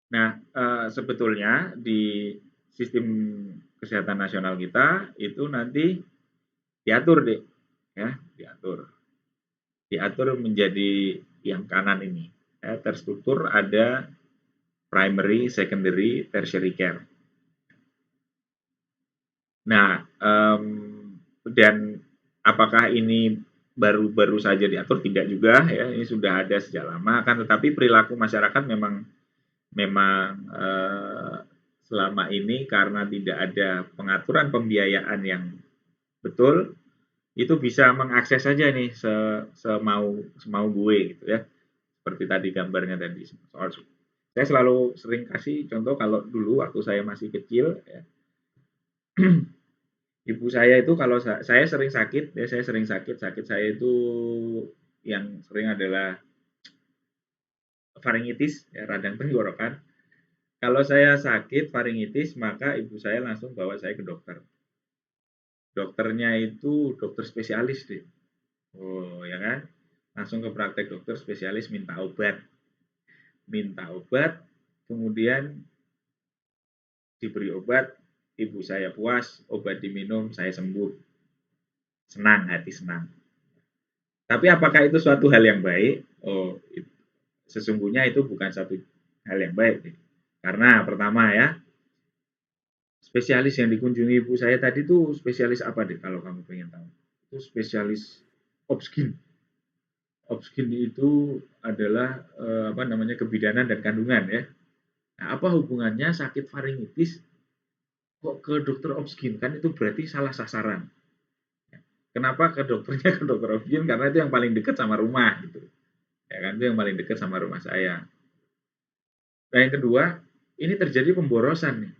Nah, sebetulnya di sistem kesehatan nasional kita itu nanti diatur deh, ya, diatur menjadi yang kanan ini, ya, terstruktur ada primary, secondary, tertiary care. Nah, dan apakah ini baru-baru saja diatur? Tidak juga, ya, ini sudah ada sejak lama, kan, tetapi perilaku masyarakat memang memang selama ini karena tidak ada pengaturan pembiayaan yang betul, itu bisa mengakses saja nih semau gue gitu ya. Seperti tadi gambarnya tadi soal saya selalu sering kasih contoh kalau dulu waktu saya masih kecil ya, ibu saya itu kalau saya sering sakit ya, saya sering sakit saya itu yang sering adalah faringitis ya, radang tenggorokan. Kalau saya sakit faringitis, maka ibu saya langsung bawa saya ke dokter. Dokternya itu dokter spesialis deh. Oh, ya kan? Langsung ke praktek dokter spesialis minta obat, kemudian diberi obat, ibu saya puas, obat diminum, saya sembuh. Senang, hati senang. Tapi apakah itu suatu hal yang baik? Oh, sesungguhnya itu bukan satu hal yang baik. Karena pertama ya, spesialis yang dikunjungi ibu saya tadi tuh spesialis apa deh kalau kamu pengen tahu? Itu spesialis obsgin. Obsgin itu adalah apa namanya kebidanan dan kandungan ya. Nah, apa hubungannya sakit faringitis kok ke dokter obsgin? Kan itu berarti salah sasaran. Kenapa ke dokternya ke dokter obsgin? Karena itu yang paling dekat sama rumah gitu. Ya kan itu yang paling dekat sama rumah saya. Nah, yang kedua, ini terjadi pemborosan nih.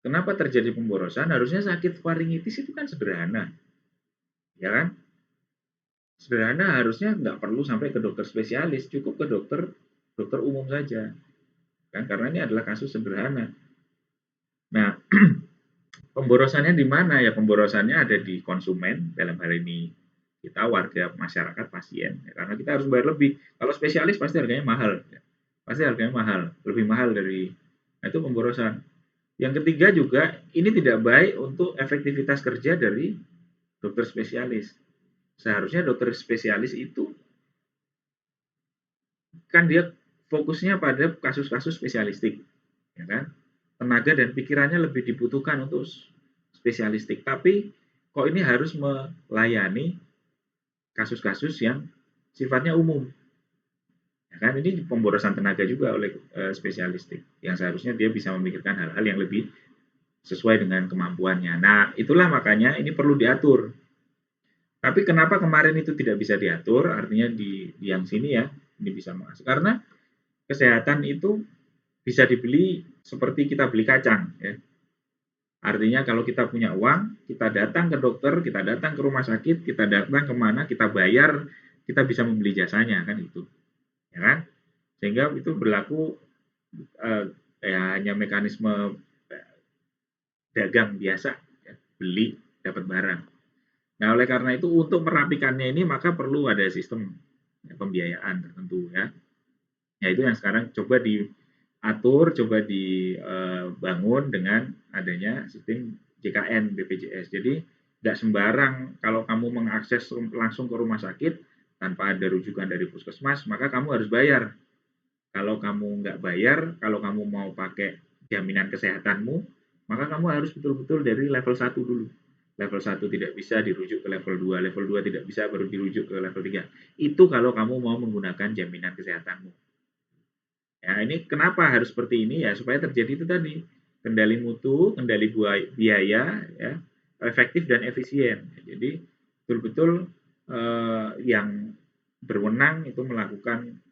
Kenapa terjadi pemborosan? Harusnya sakit faringitis itu kan sederhana, ya kan? Sederhana harusnya nggak perlu sampai ke dokter spesialis, cukup ke dokter dokter umum saja, kan? Karena ini adalah kasus sederhana. Nah, pemborosannya di mana ya? Pemborosannya ada di konsumen, dalam hal ini kita warga masyarakat pasien, ya, karena kita harus bayar lebih. Kalau spesialis pasti harganya mahal, ya. Pasti harganya mahal, lebih mahal dari. Nah, itu pemborosan. Yang ketiga juga ini tidak baik untuk efektivitas kerja dari dokter spesialis. Seharusnya dokter spesialis itu kan dia fokusnya pada kasus-kasus spesialistik, ya kan? Tenaga dan pikirannya lebih dibutuhkan untuk spesialistik. Tapi kok ini harus melayani kasus-kasus yang sifatnya umum, ya kan? Ini pemborosan tenaga juga oleh spesialistik, yang seharusnya dia bisa memikirkan hal-hal yang lebih sesuai dengan kemampuannya. Nah, itulah makanya ini perlu diatur. Tapi kenapa kemarin itu tidak bisa diatur? Artinya di yang sini ya, ini bisa masuk. Karena kesehatan itu bisa dibeli seperti kita beli kacang. Ya. Artinya kalau kita punya uang, kita datang ke dokter, kita datang ke rumah sakit, kita datang kemana, kita bayar, kita bisa membeli jasanya kan itu, ya kan? Sehingga itu berlaku ya hanya mekanisme dagang biasa, ya, beli dapat barang. Nah, oleh karena itu untuk merapikannya ini maka perlu ada sistem ya, pembiayaan tertentu ya. Ya itu yang sekarang coba diatur, coba dibangun dengan adanya sistem JKN BPJS. Jadi nggak sembarang kalau kamu mengakses langsung ke rumah sakit tanpa ada rujukan dari puskesmas, maka kamu harus bayar. Kalau kamu nggak bayar, kalau kamu mau pakai jaminan kesehatanmu, maka kamu harus betul-betul dari level 1 dulu. Level 1 tidak bisa dirujuk ke level 2 tidak bisa baru dirujuk ke level 3. Itu kalau kamu mau menggunakan jaminan kesehatanmu. Ya, ini kenapa harus seperti ini ya supaya terjadi itu tadi kendali mutu, kendali biaya, ya, efektif dan efisien. Jadi betul-betul yang berwenang itu melakukan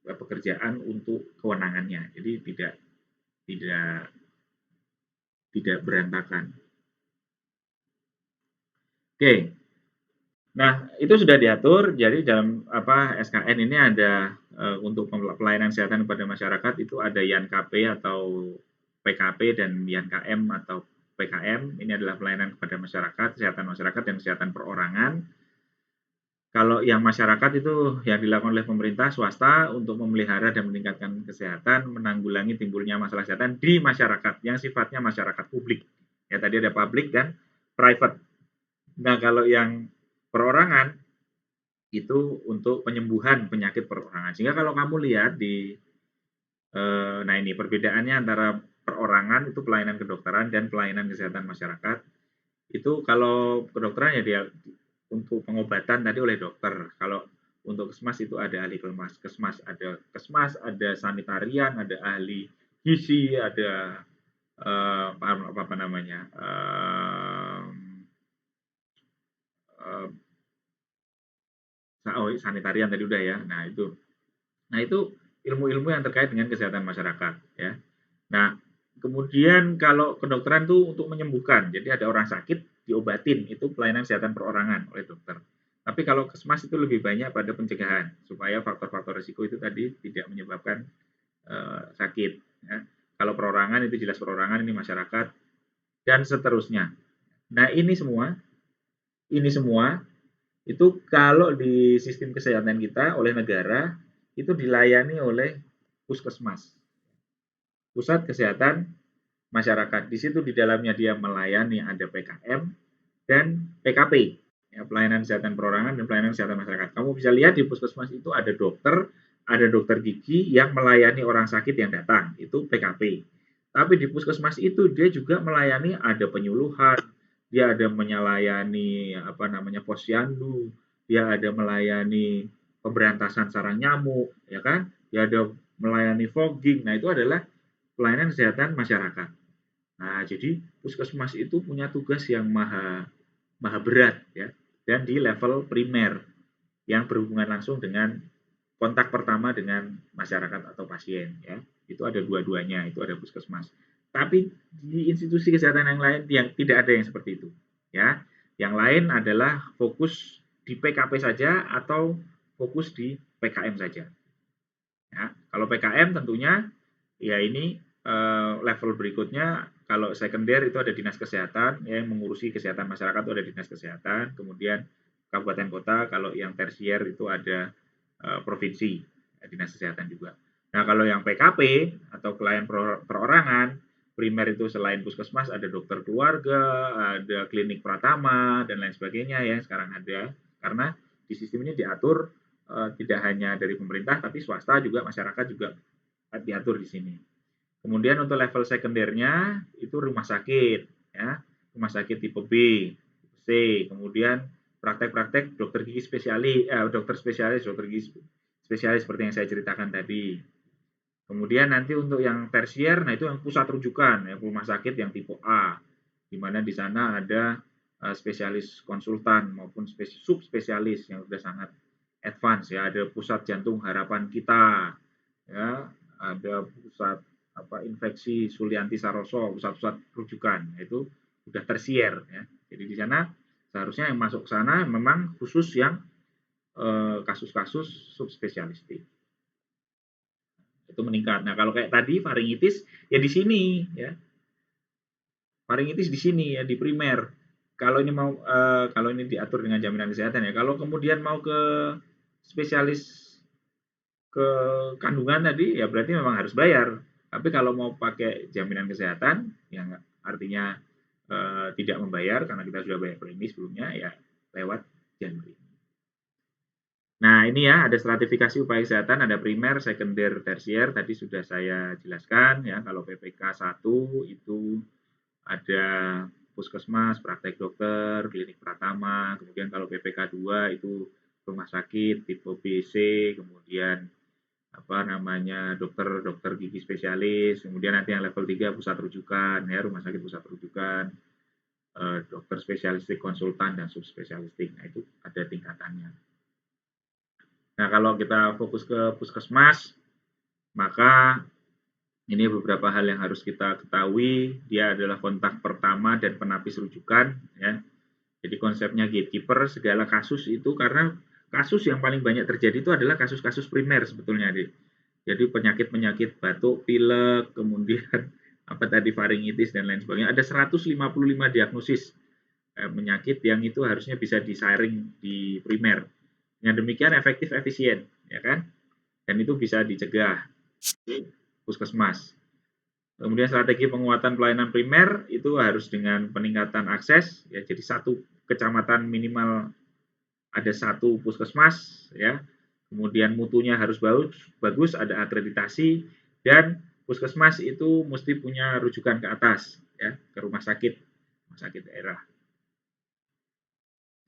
pekerjaan untuk kewenangannya. Jadi tidak tidak berantakan. Oke. Nah, itu sudah diatur. Jadi dalam apa SKN ini ada untuk pelayanan kesehatan kepada masyarakat itu ada YANKP atau PKP dan YANKM atau PKM. Ini adalah pelayanan kepada masyarakat, kesehatan masyarakat dan kesehatan perorangan. Kalau yang masyarakat itu yang dilakukan oleh pemerintah swasta untuk memelihara dan meningkatkan kesehatan, menanggulangi timbulnya masalah kesehatan di masyarakat yang sifatnya masyarakat publik. Ya tadi ada publik dan private. Nah, kalau yang perorangan itu untuk penyembuhan penyakit perorangan. Sehingga kalau kamu lihat di nah ini perbedaannya antara perorangan itu pelayanan kedokteran dan pelayanan kesehatan masyarakat. Itu kalau kedokteran ya dia untuk pengobatan tadi oleh dokter. Kalau untuk kesmas itu ada ahli kesmas, ada sanitarian, ada ahli gizi, ada apa namanya sanitarian tadi udah ya. Nah itu ilmu-ilmu yang terkait dengan kesehatan masyarakat ya. Nah kemudian kalau kedokteran itu untuk menyembuhkan, jadi ada orang sakit diobatin, itu pelayanan kesehatan perorangan oleh dokter. Tapi kalau kesmas itu lebih banyak pada pencegahan supaya faktor-faktor risiko itu tadi tidak menyebabkan sakit. Ya. Kalau perorangan itu jelas perorangan, ini masyarakat dan seterusnya. Nah ini semua itu kalau di sistem kesehatan kita oleh negara itu dilayani oleh puskesmas, pusat kesehatan masyarakat. Di situ di dalamnya dia melayani ada PKM dan PKP, ya, pelayanan kesehatan perorangan dan pelayanan kesehatan masyarakat. Kamu bisa lihat di puskesmas itu ada dokter gigi yang melayani orang sakit yang datang, itu PKP. Tapi di puskesmas itu dia juga melayani ada penyuluhan, dia ada melayani apa namanya posyandu, dia ada melayani pemberantasan sarang nyamuk, ya kan? Dia ada melayani fogging. Nah, itu adalah pelayanan kesehatan masyarakat. Nah, jadi puskesmas itu punya tugas yang maha maha berat ya, dan di level primer yang berhubungan langsung dengan kontak pertama dengan masyarakat atau pasien ya. Itu ada dua-duanya, itu ada puskesmas. Tapi di institusi kesehatan yang lain yang tidak ada yang seperti itu ya. Yang lain adalah fokus di PKP saja atau fokus di PKM saja. Ya, kalau PKM tentunya ya ini level berikutnya kalau sekunder itu ada dinas kesehatan ya, yang mengurusi kesehatan masyarakat itu ada dinas kesehatan, kemudian kabupaten kota, kalau yang tersier itu ada provinsi ya, dinas kesehatan juga. Nah kalau yang PKP atau klien perorangan primer itu selain puskesmas ada dokter keluarga, ada klinik pratama dan lain sebagainya ya sekarang ada karena di sistem ini diatur tidak hanya dari pemerintah tapi swasta juga masyarakat juga diatur di sini. Kemudian untuk level sekundernya itu rumah sakit ya, rumah sakit tipe B, C, kemudian praktek-praktek dokter gigi spesialis, dokter gigi spesialis seperti yang saya ceritakan tadi. Kemudian nanti untuk yang tersier, nah itu yang pusat rujukan, ya, rumah sakit yang tipe A, di mana di sana ada spesialis konsultan maupun subspesialis yang sudah sangat advance ya, ada pusat jantung harapan kita, ya, ada pusat infeksi Sulianti Saroso, pusat-pusat rujukan, itu sudah tersier ya. Jadi di sana seharusnya yang masuk ke sana memang khusus yang kasus-kasus subspesialistik itu meningkat. Nah kalau kayak tadi faringitis ya di sini ya, faringitis di sini ya di primer. Kalau ini mau kalau ini diatur dengan jaminan kesehatan ya. Kalau kemudian mau ke spesialis ke kandungan tadi ya berarti memang harus bayar. Tapi kalau mau pakai jaminan kesehatan yang artinya tidak membayar karena kita sudah bayar premi sebelumnya ya lewat Januri. Nah, ini ya ada stratifikasi upaya kesehatan, ada primer, sekunder, tersier. Tadi sudah saya jelaskan ya, kalau PPK 1 itu ada puskesmas, praktek dokter, klinik pratama, kemudian kalau PPK 2 itu rumah sakit tipe BC, kemudian apa namanya dokter gigi spesialis, kemudian nanti yang level 3 pusat rujukan ya, rumah sakit pusat rujukan, dokter spesialistik konsultan dan subspesialistik. Nah, itu ada tingkatannya. Nah, kalau kita fokus ke puskesmas, maka ini beberapa hal yang harus kita ketahui. Dia adalah kontak pertama dan penapis rujukan. Ya. Jadi konsepnya gatekeeper, segala kasus itu karena kasus yang paling banyak terjadi itu adalah kasus-kasus primer sebetulnya. Jadi penyakit-penyakit batuk, pilek, kemudian apa tadi faringitis dan lain sebagainya. Ada 155 diagnosis penyakit yang itu harusnya bisa disaring di primer. Dengan demikian efektif efisien, ya kan? Dan itu bisa dicegah di puskesmas. Kemudian strategi penguatan pelayanan primer itu harus dengan peningkatan akses, ya jadi satu kecamatan minimal ada satu puskesmas, ya. Kemudian mutunya harus bagus, ada akreditasi, dan puskesmas itu mesti punya rujukan ke atas, ya, ke rumah sakit daerah.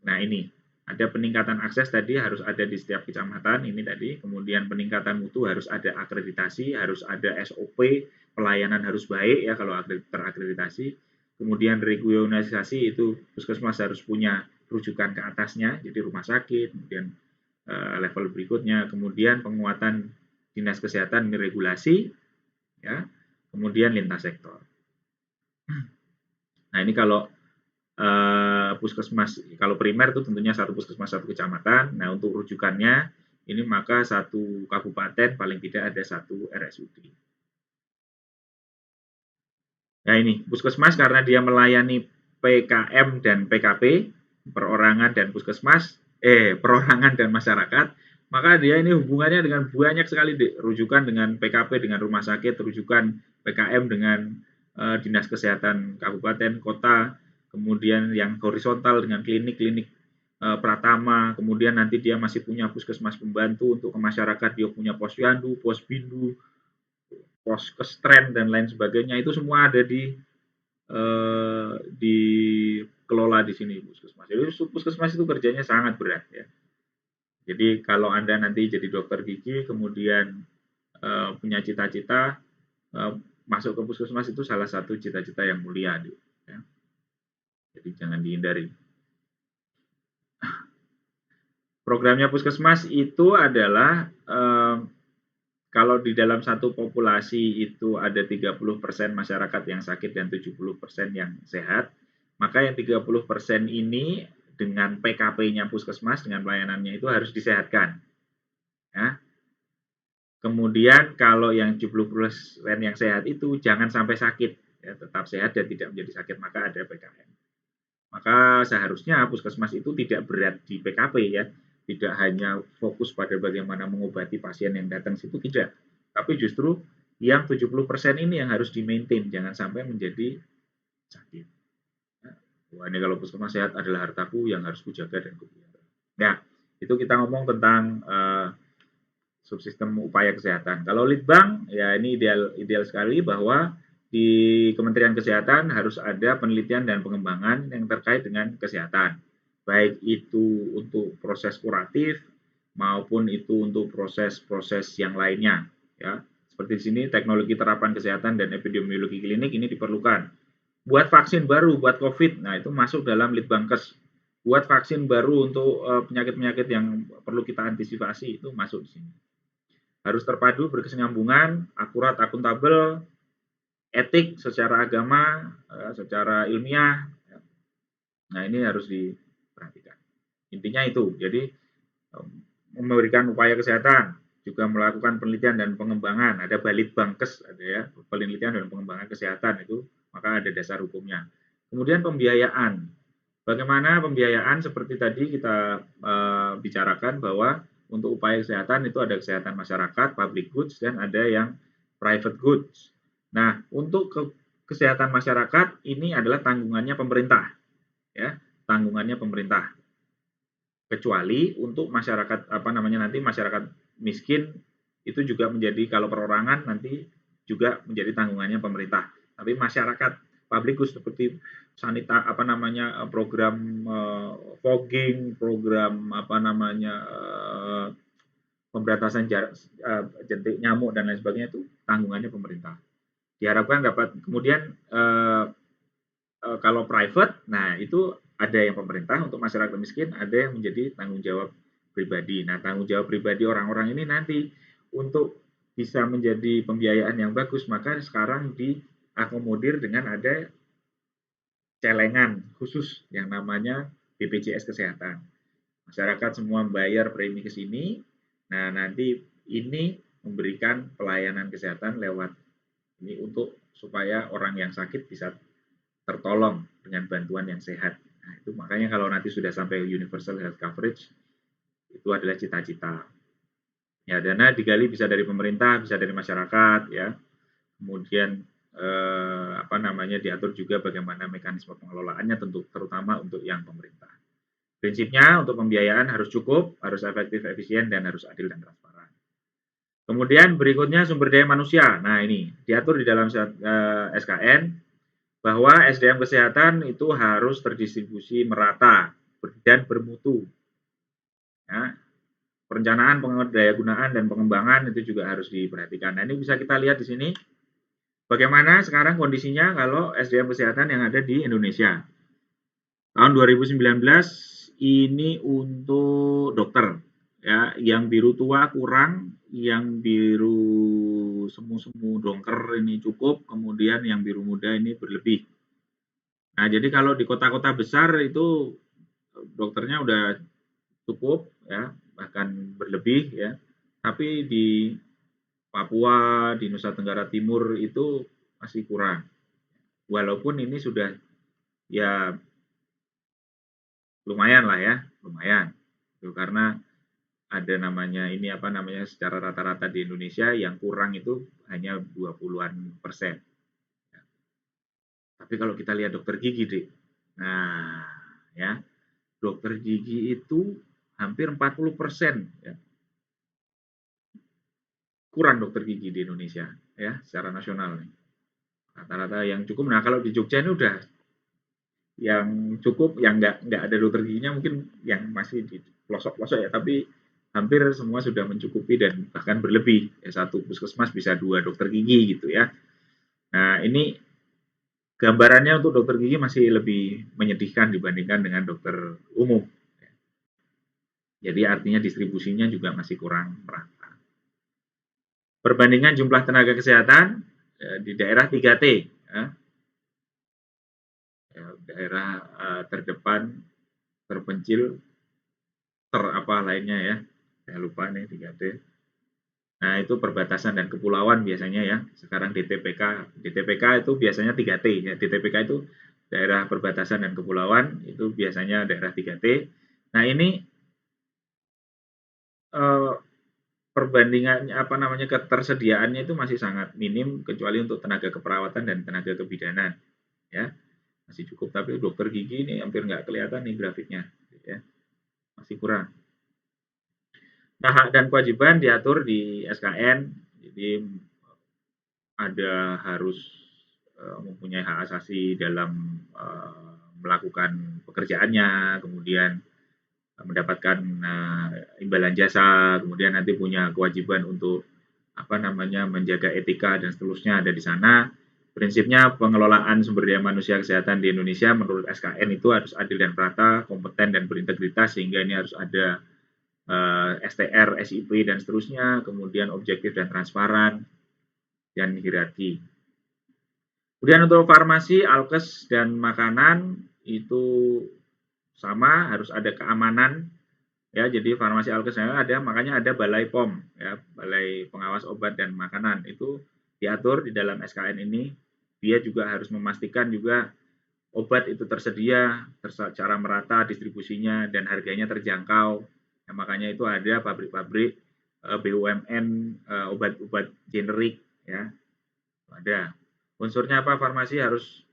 Nah ini ada peningkatan akses tadi harus ada di setiap kecamatan ini tadi, kemudian peningkatan mutu harus ada akreditasi, harus ada SOP, pelayanan harus baik ya kalau terakreditasi, kemudian regionalisasi itu puskesmas harus punya rujukan ke atasnya, jadi rumah sakit, kemudian level berikutnya, kemudian penguatan dinas kesehatan regulasi, ya, kemudian lintas sektor. Nah ini kalau puskesmas, kalau primer itu tentunya satu puskesmas satu kecamatan. Nah untuk rujukannya ini maka satu kabupaten paling tidak ada satu RSUD. Nah ini puskesmas karena dia melayani PKM dan PKP, perorangan dan puskesmas, perorangan dan masyarakat, maka dia ini hubungannya dengan banyak sekali rujukan dengan PKP dengan rumah sakit, rujukan PKM dengan dinas kesehatan kabupaten, kota, kemudian yang horizontal dengan klinik-klinik Pratama, kemudian nanti dia masih punya puskesmas pembantu untuk ke masyarakat, dia punya posyandu, posbindu, pos kestren dan lain sebagainya, itu semua ada dikelola di sini puskesmas. Jadi puskesmas itu kerjanya sangat berat ya. Jadi kalau Anda nanti jadi dokter gigi, kemudian punya cita-cita masuk ke puskesmas itu salah satu cita-cita yang mulia, ya. Jadi jangan dihindari. Programnya puskesmas itu adalah kalau di dalam satu populasi itu ada 30% masyarakat yang sakit dan 70% yang sehat, maka yang 30% ini dengan PKP-nya puskesmas, dengan pelayanannya itu harus disehatkan. Ya. Kemudian kalau yang 70% yang sehat itu jangan sampai sakit, ya, tetap sehat dan tidak menjadi sakit, maka ada PKM. Maka seharusnya puskesmas itu tidak berat di PKP ya, tidak hanya fokus pada bagaimana mengobati pasien yang datang situ, tidak. Tapi justru yang 70% ini yang harus di-maintain, jangan sampai menjadi sakit. Wah, ini kalau puskesmas sehat adalah hartaku yang harus kujaga dan kupelihara. Nah, itu kita ngomong tentang subsistem upaya kesehatan. Kalau Litbang, ya ini ideal sekali bahwa di Kementerian Kesehatan harus ada penelitian dan pengembangan yang terkait dengan kesehatan. Baik itu untuk proses kuratif maupun itu untuk proses-proses yang lainnya. Ya, seperti di sini teknologi terapan kesehatan dan epidemiologi klinik ini diperlukan. Buat vaksin baru buat COVID, nah itu masuk dalam Litbangkes. Buat vaksin baru untuk penyakit-penyakit yang perlu kita antisipasi itu masuk di sini. Harus terpadu, berkesinambungan, akurat, akuntabel, etik secara agama, secara ilmiah. Nah ini harus diperhatikan. Intinya itu, jadi memberikan upaya kesehatan, juga melakukan penelitian dan pengembangan. Ada Balitbangkes, ada ya, penelitian dan pengembangan kesehatan itu, maka ada dasar hukumnya. Kemudian pembiayaan. Bagaimana pembiayaan seperti tadi kita bicarakan bahwa untuk upaya kesehatan itu ada kesehatan masyarakat, public goods, dan ada yang private goods. Nah, untuk kesehatan masyarakat ini adalah tanggungannya pemerintah, ya, tanggungannya pemerintah. Kecuali untuk masyarakat nanti masyarakat miskin itu juga menjadi kalau perorangan nanti juga menjadi tanggungannya pemerintah. Tapi masyarakat public goods seperti program fogging, program pemberantasan jentik nyamuk dan lain sebagainya itu tanggungannya pemerintah. Diharapkan dapat kemudian kalau private, nah itu ada yang pemerintah untuk masyarakat miskin, ada yang menjadi tanggung jawab pribadi. Nah, tanggung jawab pribadi orang-orang ini nanti untuk bisa menjadi pembiayaan yang bagus, maka sekarang diakomodir dengan ada celengan khusus yang namanya BPJS Kesehatan. Masyarakat semua membayar premi ke sini. Nah, nanti ini memberikan pelayanan kesehatan lewat ini untuk supaya orang yang sakit bisa tertolong dengan bantuan yang sehat. Nah, itu makanya kalau nanti sudah sampai universal health coverage, Itu adalah cita-cita. Ya, dana digali bisa dari pemerintah, bisa dari masyarakat, ya. Kemudian diatur juga bagaimana mekanisme pengelolaannya, terutama untuk yang pemerintah. Prinsipnya untuk pembiayaan harus cukup, harus efektif, efisien, dan harus adil dan transparan. Kemudian berikutnya sumber daya manusia. Nah, ini diatur di dalam SKN bahwa SDM kesehatan itu harus terdistribusi merata dan bermutu. Ya, perencanaan, pendayagunaan, dan pengembangan itu juga harus diperhatikan. Nah, ini bisa kita lihat di sini bagaimana sekarang kondisinya kalau SDM kesehatan yang ada di Indonesia. Tahun 2019 ini untuk dokter. Ya, yang biru tua kurang, yang biru semu-semu dongker ini cukup, kemudian yang biru muda ini berlebih. Nah, jadi kalau di kota-kota besar itu dokternya udah cukup, ya, bahkan berlebih, ya. Tapi di Papua, di Nusa Tenggara Timur itu masih kurang. Walaupun ini sudah ya lumayan lah ya, lumayan. Itu karena ada secara rata-rata di Indonesia yang kurang itu hanya 20-an persen. Tapi kalau kita lihat dokter gigi, Dek. Nah, ya, dokter gigi itu hampir 40% ya. Kurang dokter gigi di Indonesia ya, secara nasional nih. Rata-rata yang cukup. Nah, kalau di Jogja ini udah yang cukup, yang nggak ada dokter giginya mungkin yang masih di pelosok-pelosok ya, tapi hampir semua sudah mencukupi dan bahkan berlebih. Ya, satu puskesmas bisa 2 dokter gigi gitu ya. Nah, ini gambarannya untuk dokter gigi masih lebih menyedihkan dibandingkan dengan dokter umum. Jadi artinya distribusinya juga masih kurang merata. Perbandingan jumlah tenaga kesehatan di daerah 3T, ya, daerah terdepan, terpencil, lainnya ya, saya lupa nih 3T. Nah, itu perbatasan dan kepulauan biasanya ya. Sekarang DTPK itu biasanya 3T ya. DTPK itu daerah perbatasan dan kepulauan, itu biasanya daerah 3T. Nah, ini eh, perbandingannya ketersediaannya itu masih sangat minim kecuali untuk tenaga keperawatan dan tenaga kebidanan ya, masih cukup. Tapi dokter gigi ini hampir nggak kelihatan nih grafiknya ya, masih kurang. Nah, hak dan kewajiban diatur di SKN, jadi ada harus mempunyai hak asasi dalam melakukan pekerjaannya, kemudian mendapatkan imbalan jasa, kemudian nanti punya kewajiban untuk menjaga etika dan seterusnya ada di sana. Prinsipnya pengelolaan sumber daya manusia kesehatan di Indonesia menurut SKN itu harus adil dan merata, kompeten dan berintegritas, sehingga ini harus ada STR, SIP dan seterusnya, kemudian objektif dan transparan dan hierarki. Kemudian untuk farmasi, alkes dan makanan itu sama, harus ada keamanan ya. Jadi farmasi alkesnya ada, makanya ada balai POM ya, balai pengawas obat dan makanan, itu diatur di dalam SKN ini. Dia juga harus memastikan juga obat itu tersedia secara merata distribusinya dan harganya terjangkau. Nah, makanya itu ada pabrik-pabrik BUMN obat-obat generik ya, ada. Unsurnya apa? Farmasi harus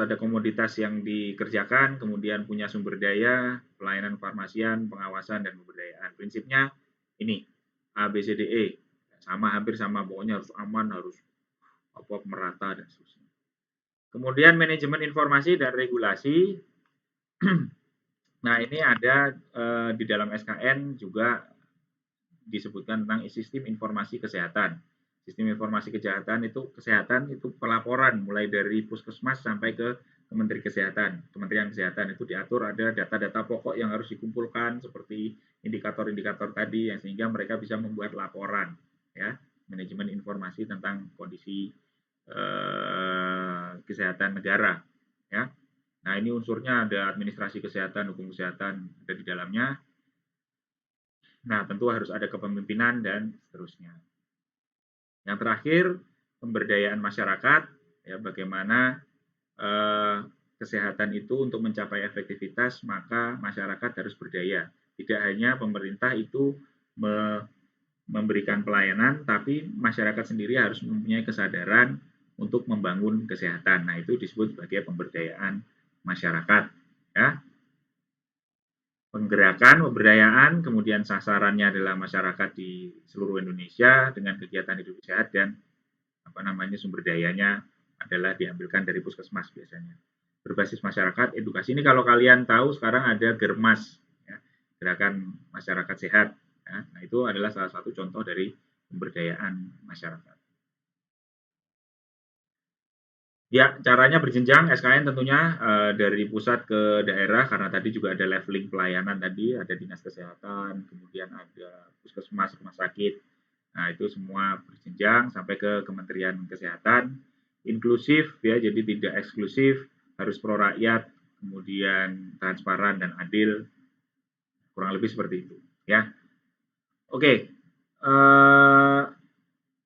ada komoditas yang dikerjakan, kemudian punya sumber daya, pelayanan farmasian, pengawasan, dan pemberdayaan. Prinsipnya ini, A, B, C, D, E. Sama, hampir sama, pokoknya harus aman, harus merata, dan seterusnya. Kemudian manajemen informasi dan regulasi. Nah, ini ada di dalam SKN juga disebutkan tentang sistem informasi kesehatan. Sistem informasi kesehatan itu pelaporan mulai dari puskesmas sampai ke Kementerian Kesehatan itu diatur, ada data-data pokok yang harus dikumpulkan seperti indikator-indikator tadi ya, sehingga mereka bisa membuat laporan ya, manajemen informasi tentang kondisi kesehatan negara ya. Nah, ini unsurnya ada administrasi kesehatan, hukum kesehatan ada di dalamnya. Nah, tentu harus ada kepemimpinan dan seterusnya. Yang terakhir, pemberdayaan masyarakat, ya, bagaimana kesehatan itu untuk mencapai efektivitas, maka masyarakat harus berdaya. Tidak hanya pemerintah itu memberikan pelayanan, tapi masyarakat sendiri harus mempunyai kesadaran untuk membangun kesehatan. Nah, itu disebut sebagai pemberdayaan masyarakat. Ya. Penggerakan, pemberdayaan, kemudian sasarannya adalah masyarakat di seluruh Indonesia dengan kegiatan hidup sehat dan sumber dayanya adalah diambilkan dari puskesmas biasanya. Berbasis masyarakat, edukasi ini kalau kalian tahu sekarang ada Germas, ya, gerakan masyarakat sehat. Ya. Nah, itu adalah salah satu contoh dari pemberdayaan masyarakat. Ya, caranya berjenjang SKN tentunya dari pusat ke daerah karena tadi juga ada leveling pelayanan tadi, ada dinas kesehatan, kemudian ada puskesmas, rumah sakit. Nah, itu semua berjenjang sampai ke Kementerian Kesehatan. Inklusif ya, jadi tidak eksklusif, harus pro rakyat, kemudian transparan dan adil. Kurang lebih seperti itu, ya. Oke.